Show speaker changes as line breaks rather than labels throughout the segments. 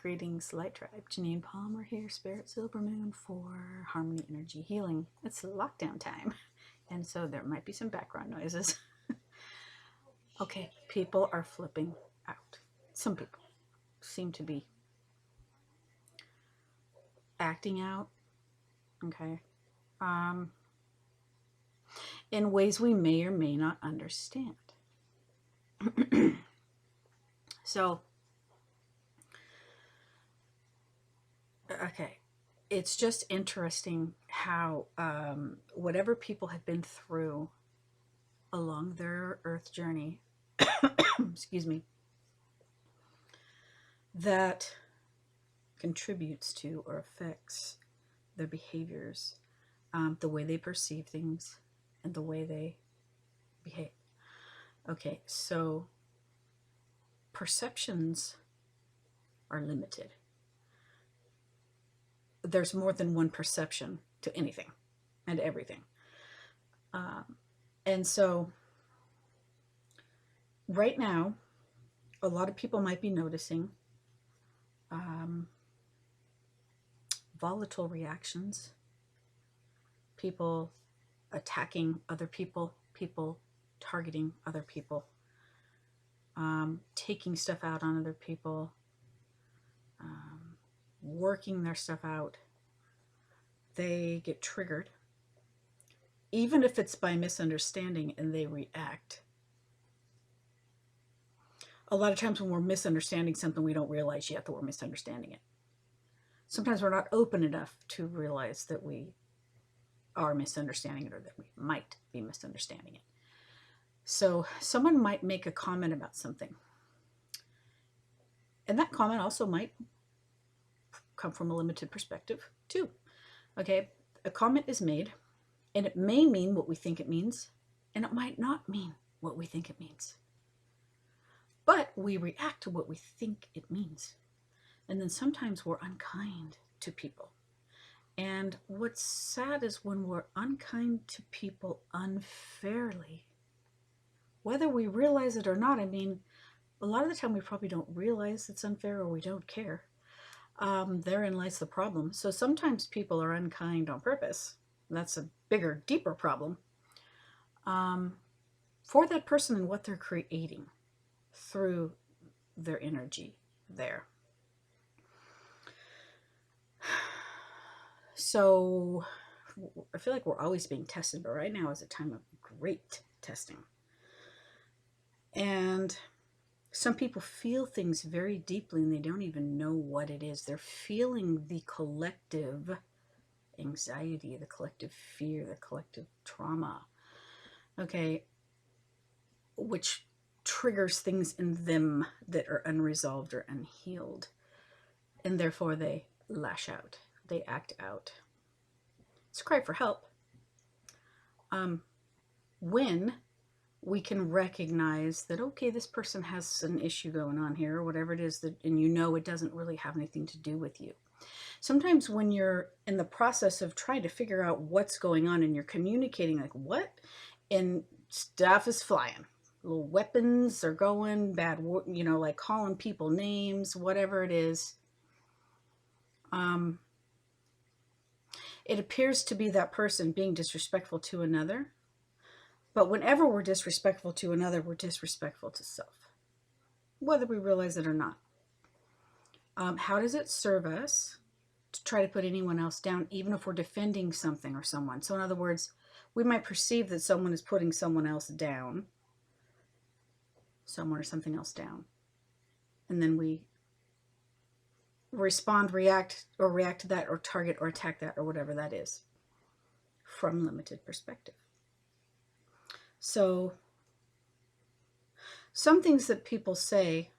Greetings, Light Tribe. Janine Palmer here, Spirit Silver Moon for Harmony Energy Healing. It's lockdown time, and so there might be some background noises. Okay, people are flipping out. Some people seem to be acting out, okay, in ways we may or may not understand. So, okay, it's just interesting how whatever people have been through along their earth journey, excuse me, that contributes to or affects their behaviors, the way they perceive things, and the way they behave. Okay, so perceptions are limited. There's more than one perception to anything and everything. And so right now, a lot of people might be noticing volatile reactions, people attacking other people, people targeting other people, taking stuff out on other people, working their stuff out. They get triggered, even if it's by misunderstanding, and they react. A lot of times when we're misunderstanding something, we don't realize yet that we're misunderstanding it. Sometimes we're not open enough to realize that we are misunderstanding it, or that we might be misunderstanding it. So someone might make a comment about something, and that comment also might come from a limited perspective too. Okay, a comment is made, and it may mean what we think it means, and it might not mean what we think it means. But we react to what we think it means. And then sometimes we're unkind to people. And what's sad is when we're unkind to people unfairly, whether we realize it or not. I mean, a lot of the time we probably don't realize it's unfair, or we don't care. Therein lies the problem. So sometimes people are unkind on purpose. That's a bigger, deeper problem for that person and what they're creating through their energy there. So I feel like we're always being tested, but right now is a time of great testing. And some people feel things very deeply and they don't even know what it is. They're feeling the collective anxiety, the collective fear, the collective trauma, okay, which triggers things in them that are unresolved or unhealed. And therefore they lash out, they act out. It's a cry for help. When we can recognize that, okay, this person has an issue going on here, or whatever it is, that, and you know it doesn't really have anything to do with you. Sometimes when you're in the process of trying to figure out what's going on and you're communicating like, what? And stuff is flying. Little weapons are going, bad, you know, like calling people names, whatever it is. It appears to be that person being disrespectful to another. But whenever we're disrespectful to another, we're disrespectful to self, whether we realize it or not. How does it serve us to try to put anyone else down, even if we're defending something or someone? So in other words, we might perceive that someone is putting someone else down, someone or something else down, and then we respond, react to that, or target or attack that, or whatever that is, from limited perspective. So some things that people say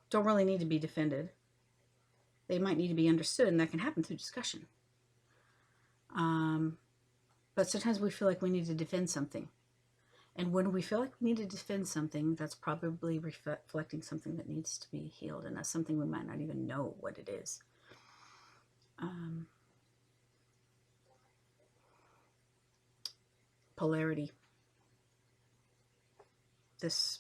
don't really need to be defended. They might need to be understood, and that can happen through discussion. But sometimes we feel like we need to defend something. And when we feel like we need to defend something, that's probably reflecting something that needs to be healed. And that's something we might not even know what it is. Polarity. This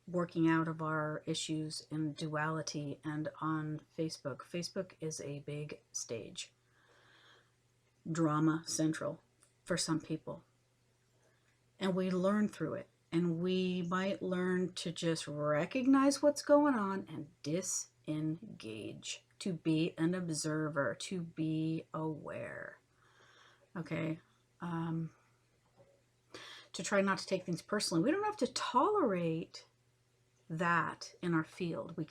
working out of our issues in duality and on Facebook. Facebook is a big stage, drama central for some people. And we learn through it. And we might learn to just recognize what's going on and disengage, to be an observer, to be aware. Okay? To try not to take things personally. We don't have to tolerate that in our field. We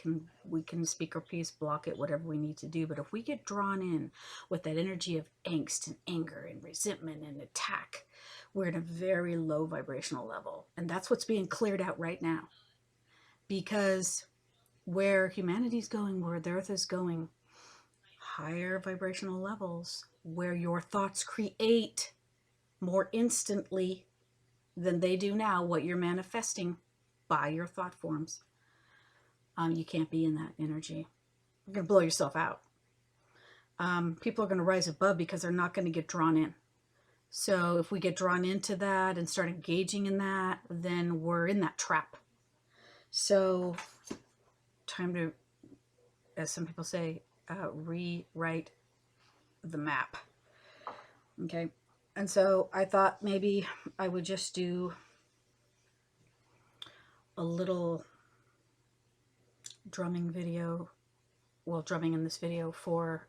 can speak our piece, block it, whatever we need to do. But if we get drawn in with that energy of angst and anger and resentment and attack, we're at a very low vibrational level. And that's what's being cleared out right now. Because where humanity's going, where the earth is going, higher vibrational levels, where your thoughts create more instantly than they do now what you're manifesting by your thought forms. You can't be in that energy. You're going to blow yourself out. People are going to rise above because they're not going to get drawn in. So if we get drawn into that and start engaging in that, then we're in that trap. So time to, as some people say, rewrite the map. Okay. And so I thought maybe I would just do a little drumming video, well, drumming in this video for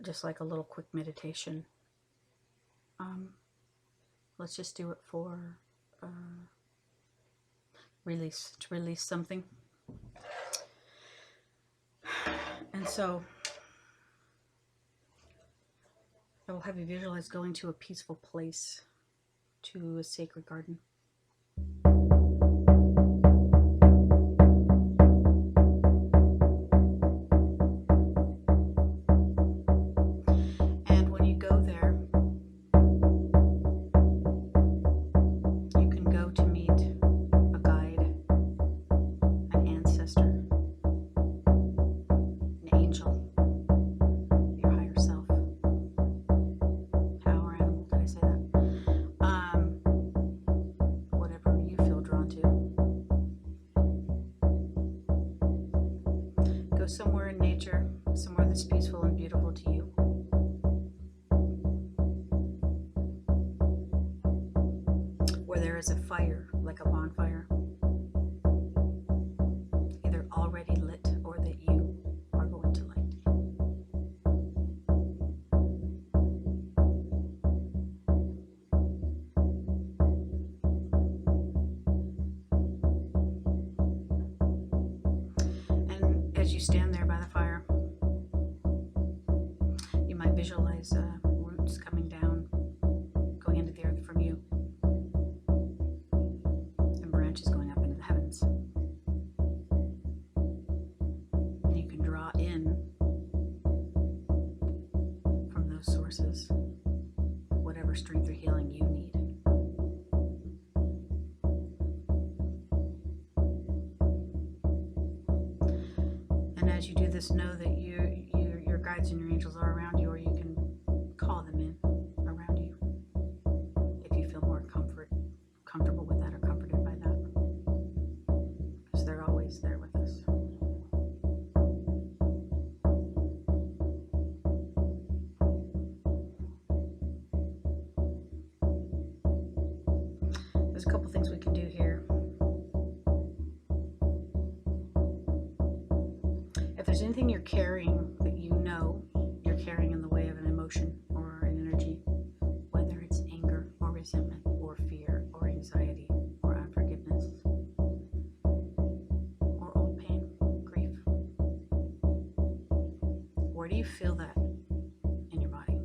just like a little quick meditation. Let's just do it for to release something. And so I will have you visualize going to a peaceful place, to a sacred garden. And when you go there, you can go to meet a guide, an ancestor, an angel, your higher self. Power animal, did I say that? Whatever you feel drawn to. Go somewhere in nature, somewhere that's peaceful and beautiful to you. Where there is a fire, like a bonfire, either already lit or that you are going to light. And as you stand there by the fire, you might visualize roots coming down, going into the earth from you, and branches going up into the heavens. And you can draw in from those sources whatever strength or healing you need. And as you do this, know that your guides and your angels are around you, or you can call them in around you if you feel more comfortable with that or comforted by that, because they're always there with us. There's a couple things we can do here. If there's anything you're carrying that you know you're carrying in the way of an emotion or an energy, whether it's anger or resentment or fear or anxiety or unforgiveness or old pain, grief, where do you feel that in your body?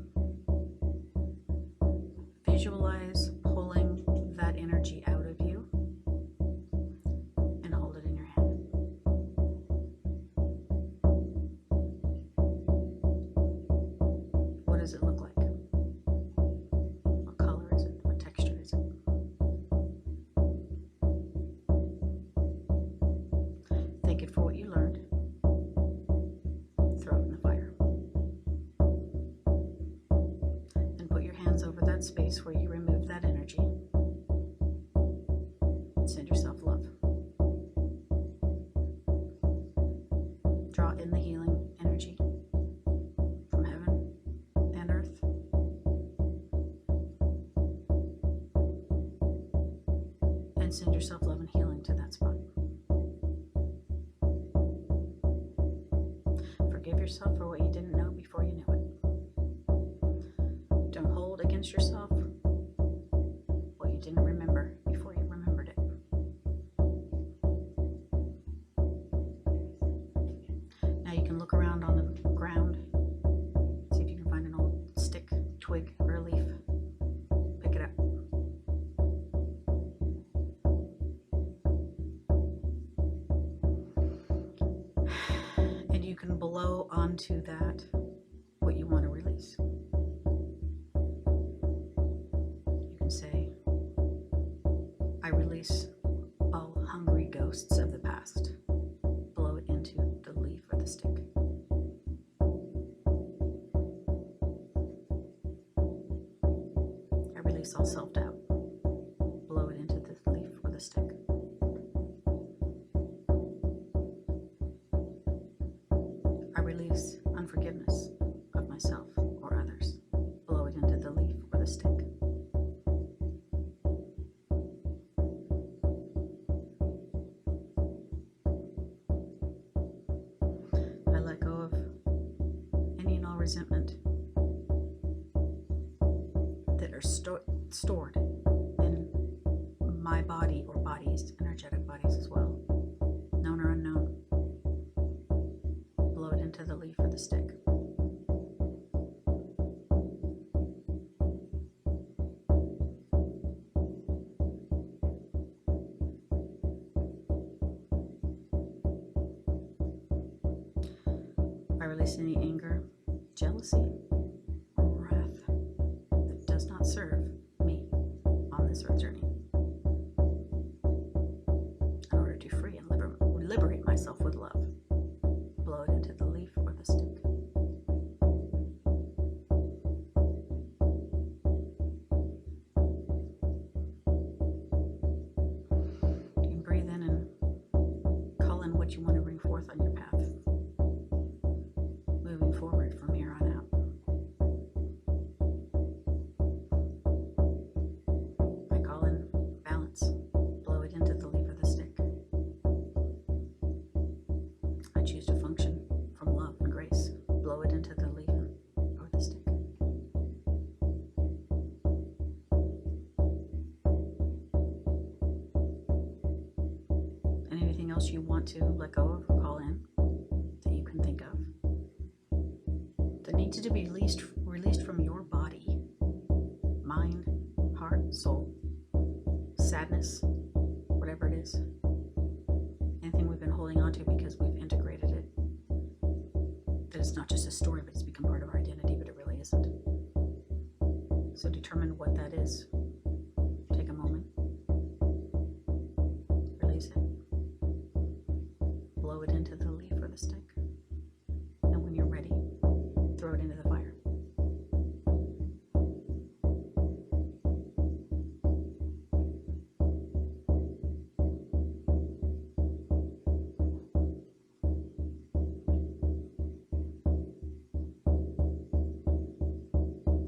Visualize pulling that energy out of you and hold it in your hand. What does it look like? What color is it? What texture is it? Thank it for what you learned. Throw it in the fire. And put your hands over that space where you removed that energy. Send yourself draw in the healing energy from heaven and earth. And send yourself love and healing to that spot. Forgive yourself for what you didn't know before you knew it. Don't hold against yourself what you didn't remember before you remembered it. Now you can look around on the ground, see if you can find an old stick, twig, or a leaf. Pick it up. And you can blow onto that what you want to release. You can say, I release all hungry ghosts of the past. Blow it into the leaf or the stick. I release all self-doubt. Blow it into the leaf or the stick. I release unforgiveness of myself or others. Blow it into the leaf or the stick. I let go of any and all resentment that are stored in my body or bodies, energetic bodies as well, known or unknown. Blow it into the leaf or the stick. I release any anger, jealousy, or wrath that does not serve me on this earth journey, in order to free and liberate myself with love. Blow it into the leaf or the stick. You can breathe in and call in what you want to bring forth on your path, moving forward from here on out. I call in balance. Blow it into the leaf or the stick. I choose to function from love and grace. Blow it into the leaf or the stick. And anything else you want to let go of or call in that you can think of that needs to be released from your body, mind, heart, soul, sadness, whatever it is. Anything we've been holding on to because we've integrated it. That it's not just a story, but it's become part of our identity, but it really isn't. So determine what that is. Take a moment. Release it. Blow it into the leaf or the stick. And when you're ready, throw it into the fire.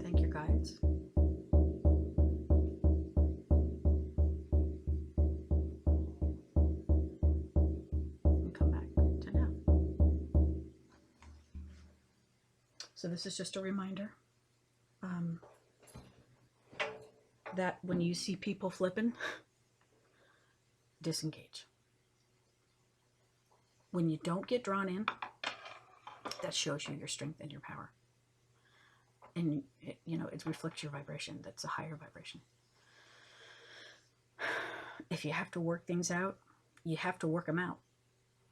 Thank your guides. And come back to now. So this is just a reminder that when you see people flipping, disengage. When you don't get drawn in, that shows you your strength and your power. And it reflects your vibration. That's a higher vibration. If you have to work things out, you have to work them out.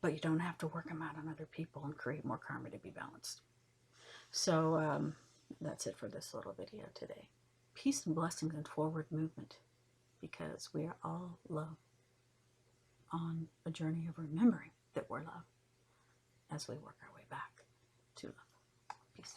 But you don't have to work them out on other people and create more karma to be balanced. So that's it for this little video today. Peace and blessings and forward movement, because we are all love on a journey of remembering that we're love as we work our way back to love. Peace.